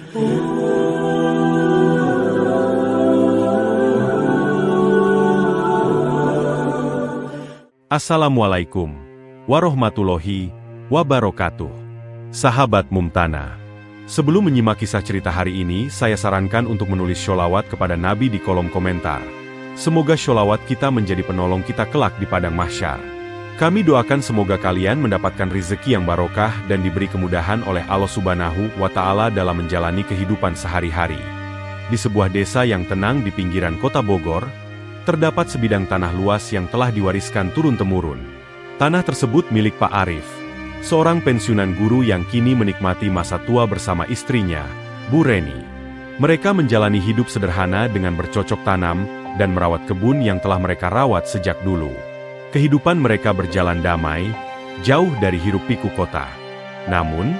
Assalamualaikum warahmatullahi wabarakatuh. Sahabat Mumtana, sebelum menyimak kisah cerita hari ini, saya sarankan untuk menulis sholawat kepada Nabi di kolom komentar. Semoga sholawat kita menjadi penolong kita kelak di padang mahsyar. Kami doakan semoga kalian mendapatkan rezeki yang barokah dan diberi kemudahan oleh Allah Subhanahu wa Ta'ala dalam menjalani kehidupan sehari-hari. Di sebuah desa yang tenang di pinggiran kota Bogor, terdapat sebidang tanah luas yang telah diwariskan turun-temurun. Tanah tersebut milik Pak Arif, seorang pensiunan guru yang kini menikmati masa tua bersama istrinya, Bu Reni. Mereka menjalani hidup sederhana dengan bercocok tanam dan merawat kebun yang telah mereka rawat sejak dulu. Kehidupan mereka berjalan damai, jauh dari hiruk-pikuk kota. Namun,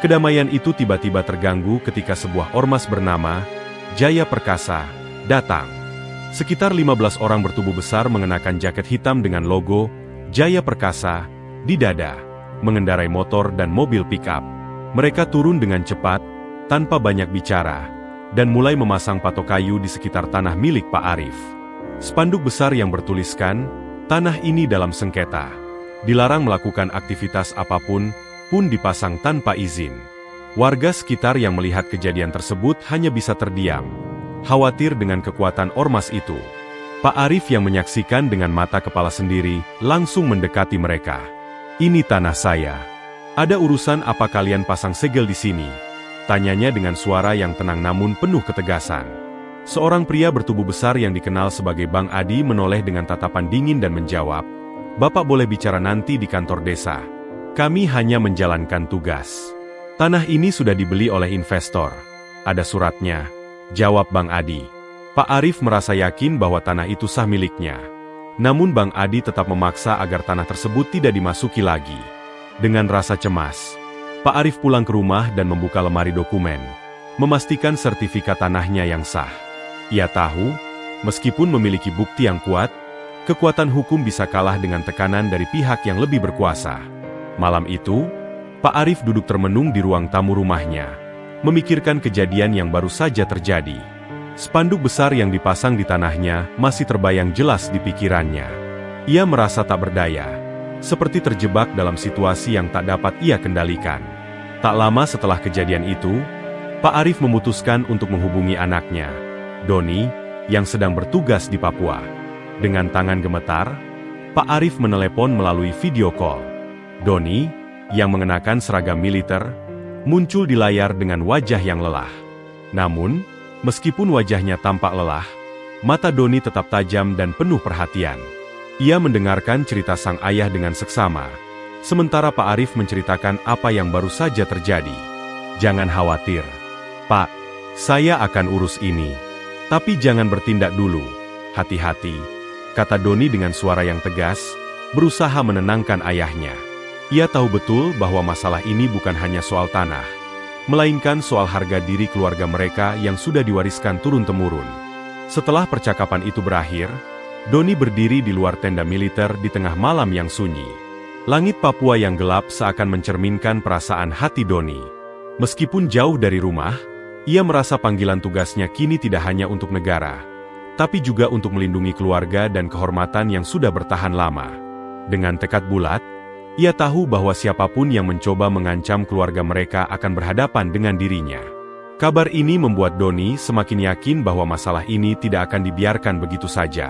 kedamaian itu tiba-tiba terganggu ketika sebuah ormas bernama Jaya Perkasa datang. Sekitar 15 orang bertubuh besar mengenakan jaket hitam dengan logo Jaya Perkasa di dada, mengendarai motor dan mobil pick-up. Mereka turun dengan cepat, tanpa banyak bicara, dan mulai memasang patok kayu di sekitar tanah milik Pak Arif. Spanduk besar yang bertuliskan, "Tanah ini dalam sengketa. Dilarang melakukan aktivitas apapun, pun dipasang tanpa izin." Warga sekitar yang melihat kejadian tersebut hanya bisa terdiam, khawatir dengan kekuatan ormas itu. Pak Arif yang menyaksikan dengan mata kepala sendiri, langsung mendekati mereka. "Ini tanah saya. Ada urusan apa kalian pasang segel di sini?" tanyanya dengan suara yang tenang namun penuh ketegasan. Seorang pria bertubuh besar yang dikenal sebagai Bang Adi menoleh dengan tatapan dingin dan menjawab, "Bapak boleh bicara nanti di kantor desa. Kami hanya menjalankan tugas. Tanah ini sudah dibeli oleh investor. Ada suratnya," jawab Bang Adi. Pak Arif merasa yakin bahwa tanah itu sah miliknya. Namun Bang Adi tetap memaksa agar tanah tersebut tidak dimasuki lagi. Dengan rasa cemas, Pak Arif pulang ke rumah dan membuka lemari dokumen, memastikan sertifikat tanahnya yang sah. Ia tahu, meskipun memiliki bukti yang kuat, kekuatan hukum bisa kalah dengan tekanan dari pihak yang lebih berkuasa. Malam itu, Pak Arif duduk termenung di ruang tamu rumahnya, memikirkan kejadian yang baru saja terjadi. Spanduk besar yang dipasang di tanahnya masih terbayang jelas di pikirannya. Ia merasa tak berdaya, seperti terjebak dalam situasi yang tak dapat ia kendalikan. Tak lama setelah kejadian itu, Pak Arif memutuskan untuk menghubungi anaknya, Doni, yang sedang bertugas di Papua. Dengan tangan gemetar, Pak Arif menelepon melalui video call. Doni, yang mengenakan seragam militer, muncul di layar dengan wajah yang lelah. Namun, meskipun wajahnya tampak lelah, mata Doni tetap tajam dan penuh perhatian. Ia mendengarkan cerita sang ayah dengan seksama, sementara Pak Arif menceritakan apa yang baru saja terjadi. "Jangan khawatir, Pak. Saya akan urus ini. Tapi jangan bertindak dulu. Hati-hati," kata Doni dengan suara yang tegas, berusaha menenangkan ayahnya. Ia tahu betul bahwa masalah ini bukan hanya soal tanah, melainkan soal harga diri keluarga mereka yang sudah diwariskan turun-temurun. Setelah percakapan itu berakhir, Doni berdiri di luar tenda militer di tengah malam yang sunyi. Langit Papua yang gelap seakan mencerminkan perasaan hati Doni. Meskipun jauh dari rumah, ia merasa panggilan tugasnya kini tidak hanya untuk negara, tapi juga untuk melindungi keluarga dan kehormatan yang sudah bertahan lama. Dengan tekad bulat, ia tahu bahwa siapapun yang mencoba mengancam keluarga mereka akan berhadapan dengan dirinya. Kabar ini membuat Doni semakin yakin bahwa masalah ini tidak akan dibiarkan begitu saja.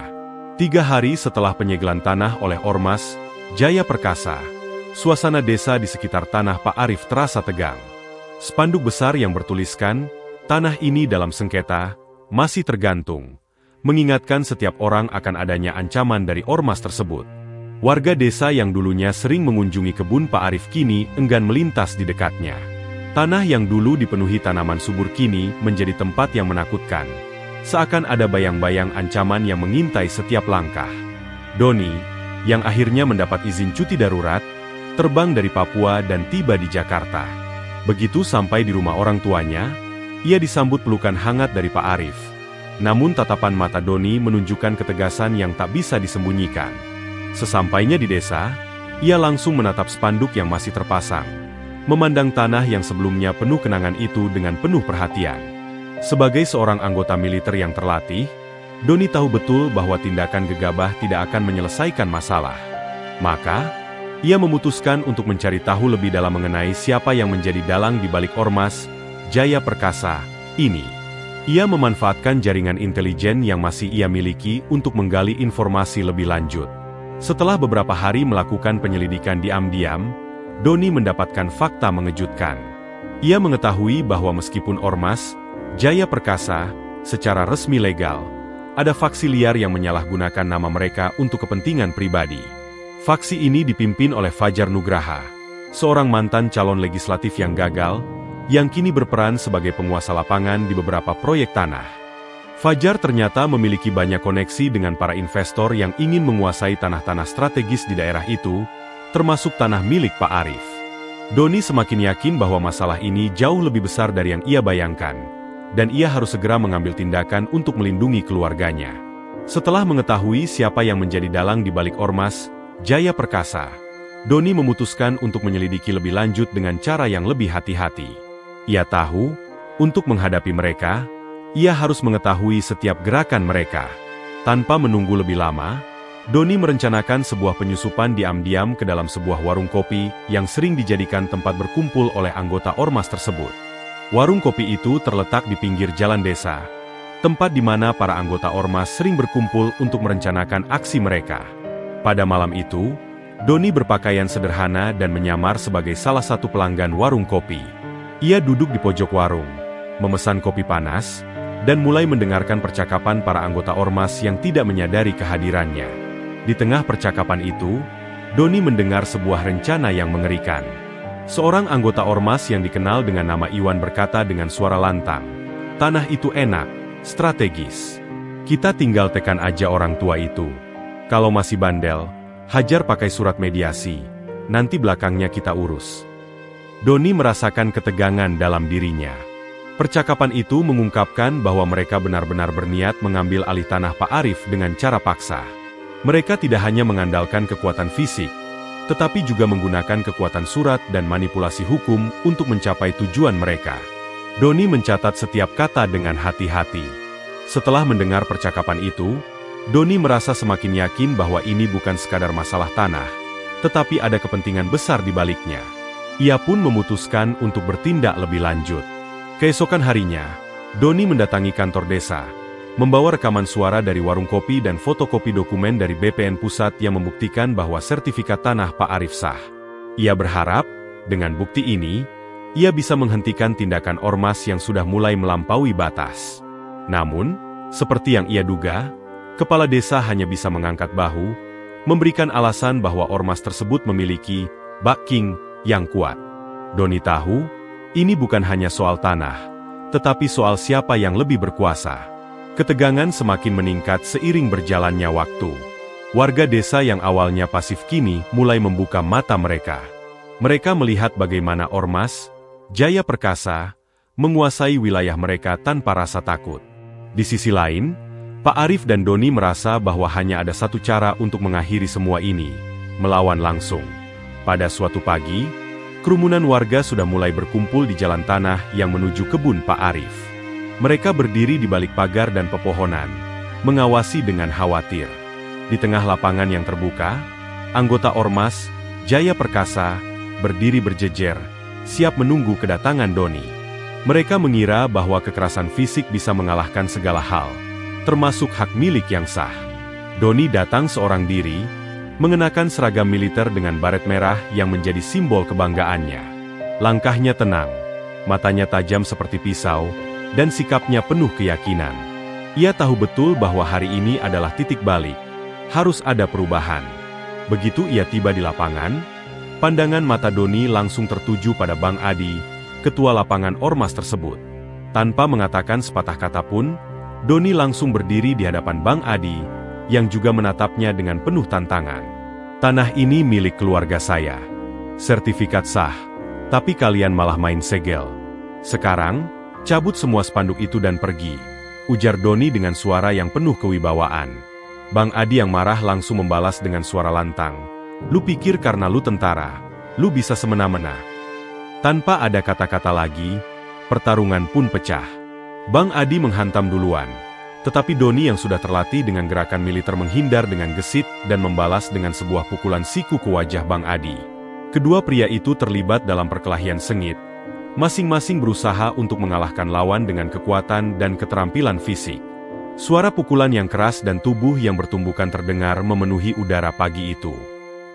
3 hari setelah penyegelan tanah oleh Ormas Jaya Perkasa, suasana desa di sekitar tanah Pak Arif terasa tegang. Spanduk besar yang bertuliskan, "Tanah ini dalam sengketa," masih tergantung, mengingatkan setiap orang akan adanya ancaman dari ormas tersebut. Warga desa yang dulunya sering mengunjungi kebun Pak Arif kini enggan melintas di dekatnya. Tanah yang dulu dipenuhi tanaman subur kini menjadi tempat yang menakutkan. Seakan ada bayang-bayang ancaman yang mengintai setiap langkah. Doni, yang akhirnya mendapat izin cuti darurat, terbang dari Papua dan tiba di Jakarta. Begitu sampai di rumah orang tuanya, ia disambut pelukan hangat dari Pak Arif. Namun tatapan mata Doni menunjukkan ketegasan yang tak bisa disembunyikan. Sesampainya di desa, ia langsung menatap spanduk yang masih terpasang. memandang tanah yang sebelumnya penuh kenangan itu dengan penuh perhatian. Sebagai seorang anggota militer yang terlatih, Doni tahu betul bahwa tindakan gegabah tidak akan menyelesaikan masalah. Maka, ia memutuskan untuk mencari tahu lebih dalam mengenai siapa yang menjadi dalang di balik ormas Jaya Perkasa ini. Ia memanfaatkan jaringan intelijen yang masih ia miliki untuk menggali informasi lebih lanjut. Setelah beberapa hari melakukan penyelidikan diam-diam, Doni mendapatkan fakta mengejutkan. Ia mengetahui bahwa meskipun ormas Jaya Perkasa secara resmi legal, ada faksi liar yang menyalahgunakan nama mereka untuk kepentingan pribadi. Faksi ini dipimpin oleh Fajar Nugraha, seorang mantan calon legislatif yang gagal, yang kini berperan sebagai penguasa lapangan di beberapa proyek tanah. Fajar ternyata memiliki banyak koneksi dengan para investor yang ingin menguasai tanah-tanah strategis di daerah itu, termasuk tanah milik Pak Arif. Doni semakin yakin bahwa masalah ini jauh lebih besar dari yang ia bayangkan, dan ia harus segera mengambil tindakan untuk melindungi keluarganya. Setelah mengetahui siapa yang menjadi dalang di balik ormas Jaya Perkasa, Doni memutuskan untuk menyelidiki lebih lanjut dengan cara yang lebih hati-hati. Ia tahu, untuk menghadapi mereka, ia harus mengetahui setiap gerakan mereka. Tanpa menunggu lebih lama, Doni merencanakan sebuah penyusupan diam-diam ke dalam sebuah warung kopi yang sering dijadikan tempat berkumpul oleh anggota ormas tersebut. Warung kopi itu terletak di pinggir jalan desa, tempat di mana para anggota ormas sering berkumpul untuk merencanakan aksi mereka. Pada malam itu, Doni berpakaian sederhana dan menyamar sebagai salah satu pelanggan warung kopi. Ia duduk di pojok warung, memesan kopi panas, dan mulai mendengarkan percakapan para anggota ormas yang tidak menyadari kehadirannya. Di tengah percakapan itu, Doni mendengar sebuah rencana yang mengerikan. Seorang anggota ormas yang dikenal dengan nama Iwan berkata dengan suara lantang, "Tanah itu enak, strategis. Kita tinggal tekan aja orang tua itu. Kalau masih bandel, hajar pakai surat mediasi, nanti belakangnya kita urus." Doni merasakan ketegangan dalam dirinya. Percakapan itu mengungkapkan bahwa mereka benar-benar berniat mengambil alih tanah Pak Arif dengan cara paksa. Mereka tidak hanya mengandalkan kekuatan fisik, tetapi juga menggunakan kekuatan surat dan manipulasi hukum untuk mencapai tujuan mereka. Doni mencatat setiap kata dengan hati-hati. Setelah mendengar percakapan itu, Doni merasa semakin yakin bahwa ini bukan sekadar masalah tanah, tetapi ada kepentingan besar di baliknya. Ia pun memutuskan untuk bertindak lebih lanjut. Keesokan harinya, Doni mendatangi kantor desa, membawa rekaman suara dari warung kopi dan fotokopi dokumen dari BPN Pusat yang membuktikan bahwa sertifikat tanah Pak Arif sah. Ia berharap, dengan bukti ini, ia bisa menghentikan tindakan ormas yang sudah mulai melampaui batas. Namun, seperti yang ia duga, kepala desa hanya bisa mengangkat bahu, memberikan alasan bahwa ormas tersebut memiliki backing yang kuat. Doni tahu, ini bukan hanya soal tanah, tetapi soal siapa yang lebih berkuasa. Ketegangan semakin meningkat seiring berjalannya waktu. Warga desa yang awalnya pasif kini mulai membuka mata mereka. Mereka melihat bagaimana ormas Jaya Perkasa menguasai wilayah mereka tanpa rasa takut. Di sisi lain, Pak Arif dan Doni merasa bahwa hanya ada satu cara untuk mengakhiri semua ini, melawan langsung. Pada suatu pagi, kerumunan warga sudah mulai berkumpul di jalan tanah yang menuju kebun Pak Arif. Mereka berdiri di balik pagar dan pepohonan, mengawasi dengan khawatir. Di tengah lapangan yang terbuka, anggota ormas Jaya Perkasa berdiri berjejer, siap menunggu kedatangan Doni. Mereka mengira bahwa kekerasan fisik bisa mengalahkan segala hal, termasuk hak milik yang sah. Doni datang seorang diri, mengenakan seragam militer dengan baret merah yang menjadi simbol kebanggaannya. Langkahnya tenang, matanya tajam seperti pisau, dan sikapnya penuh keyakinan. Ia tahu betul bahwa hari ini adalah titik balik, harus ada perubahan. Begitu ia tiba di lapangan, pandangan mata Doni langsung tertuju pada Bang Adi, ketua lapangan ormas tersebut. Tanpa mengatakan sepatah kata pun, Doni langsung berdiri di hadapan Bang Adi, yang juga menatapnya dengan penuh tantangan. "Tanah ini milik keluarga saya. Sertifikat sah, tapi kalian malah main segel. Sekarang, cabut semua spanduk itu dan pergi," ujar Doni dengan suara yang penuh kewibawaan. Bang Adi yang marah langsung membalas dengan suara lantang, "Lu pikir karena lu tentara, lu bisa semena-mena? Tanpa ada kata-kata lagi, pertarungan pun pecah. Bang Adi menghantam duluan. Tetapi Doni yang sudah terlatih dengan gerakan militer menghindar dengan gesit dan membalas dengan sebuah pukulan siku ke wajah Bang Adi. Kedua pria itu terlibat dalam perkelahian sengit. Masing-masing berusaha untuk mengalahkan lawan dengan kekuatan dan keterampilan fisik. Suara pukulan yang keras dan tubuh yang bertumbukan terdengar memenuhi udara pagi itu.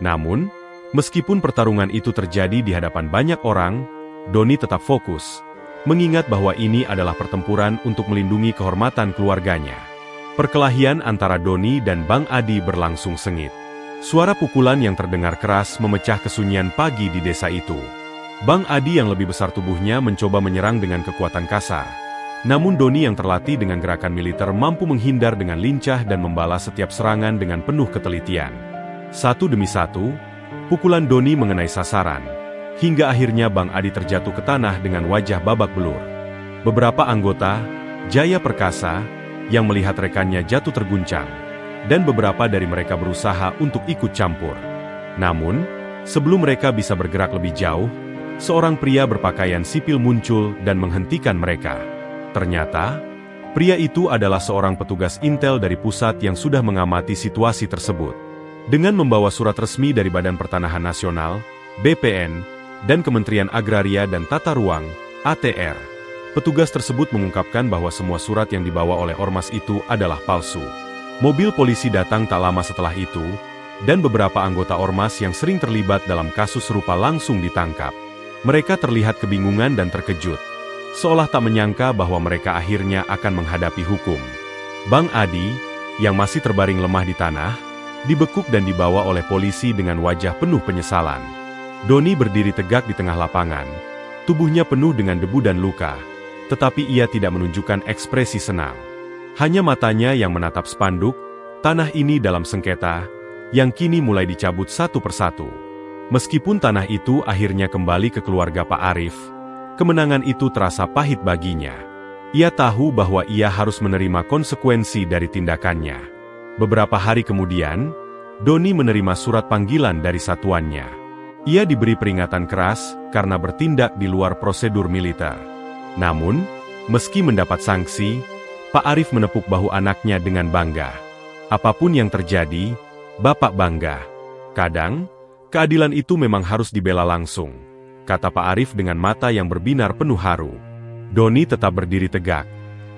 Namun, meskipun pertarungan itu terjadi di hadapan banyak orang, Doni tetap fokus, mengingat bahwa ini adalah pertempuran untuk melindungi kehormatan keluarganya. Perkelahian antara Doni dan Bang Adi berlangsung sengit. Suara pukulan yang terdengar keras memecah kesunyian pagi di desa itu. Bang Adi yang lebih besar tubuhnya mencoba menyerang dengan kekuatan kasar. Namun Doni yang terlatih dengan gerakan militer mampu menghindar dengan lincah dan membalas setiap serangan dengan penuh ketelitian. Satu demi satu, pukulan Doni mengenai sasaran, hingga akhirnya Bang Adi terjatuh ke tanah dengan wajah babak belur. Beberapa anggota, Jaya Perkasa, yang melihat rekannya jatuh terguncang, dan beberapa dari mereka berusaha untuk ikut campur. Namun, sebelum mereka bisa bergerak lebih jauh, seorang pria berpakaian sipil muncul dan menghentikan mereka. Ternyata, pria itu adalah seorang petugas intel dari pusat yang sudah mengamati situasi tersebut. Dengan membawa surat resmi dari Badan Pertanahan Nasional, BPN, dan Kementerian Agraria dan Tata Ruang, ATR, petugas tersebut mengungkapkan bahwa semua surat yang dibawa oleh ormas itu adalah palsu. Mobil polisi datang tak lama setelah itu, dan beberapa anggota ormas yang sering terlibat dalam kasus serupa langsung ditangkap. Mereka terlihat kebingungan dan terkejut, seolah tak menyangka bahwa mereka akhirnya akan menghadapi hukum. Bang Adi, yang masih terbaring lemah di tanah, dibekuk dan dibawa oleh polisi dengan wajah penuh penyesalan. Doni berdiri tegak di tengah lapangan, tubuhnya penuh dengan debu dan luka, tetapi ia tidak menunjukkan ekspresi senang. Hanya matanya yang menatap spanduk, tanah ini dalam sengketa, yang kini mulai dicabut satu persatu. Meskipun tanah itu akhirnya kembali ke keluarga Pak Arif, kemenangan itu terasa pahit baginya. Ia tahu bahwa ia harus menerima konsekuensi dari tindakannya. Beberapa hari kemudian, Doni menerima surat panggilan dari satuannya. Ia diberi peringatan keras karena bertindak di luar prosedur militer. Namun, meski mendapat sanksi, Pak Arif menepuk bahu anaknya dengan bangga. Apapun yang terjadi, Bapak bangga. Kadang, keadilan itu memang harus dibela langsung, kata Pak Arif dengan mata yang berbinar penuh haru. Doni tetap berdiri tegak,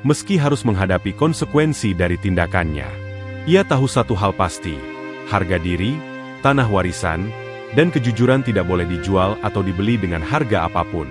meski harus menghadapi konsekuensi dari tindakannya. Ia tahu satu hal pasti, harga diri, tanah warisan, dan kejujuran tidak boleh dijual atau dibeli dengan harga apapun.